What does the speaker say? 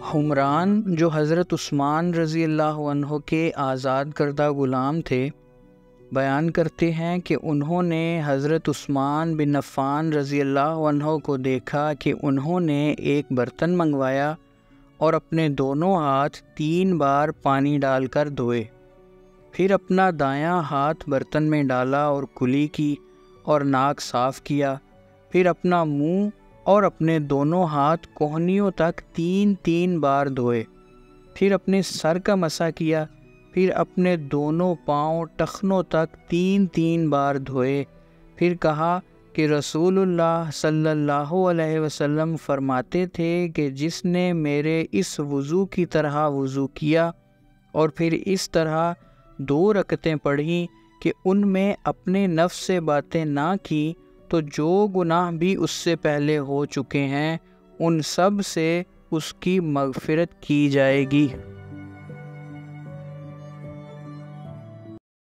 حمران جو حضرت عثمان رضی اللہ عنہ کے آزاد کردہ غلام تھے، بیان کرتے ہیں کہ انہوں نے حضرت عثمان بن عفان رضی اللہ عنہ کو دیکھا کہ انہوں نے ایک برتن منگوایا اور اپنے دونوں ہاتھ 3 بار پانی ڈال کر دھوئے، پھر اپنا دایاں ہاتھ برتن میں ڈالا اور کلی کی اور ناک صاف کیا، پھر اپنا منہ اور اپنے دونوں ہاتھ کوہنیوں تک 3 بار دھوئے، پھر اپنے سر کا مسح کیا، پھر اپنے دونوں پاؤں ٹخنوں تک 3 بار دھوئے، پھر کہا کہ رسول اللہ صلی اللہ علیہ وسلم فرماتے تھے کہ جس نے میرے اس وضو کی طرح وضو کیا اور پھر اس طرح 2 رکعتیں پڑھیں کہ ان میں اپنے نفس سے باتیں نہ کی، تو جو گناہ بھی اس سے پہلے ہو چکے ہیں ان سب سے اس کی مغفرت کی جائے گی۔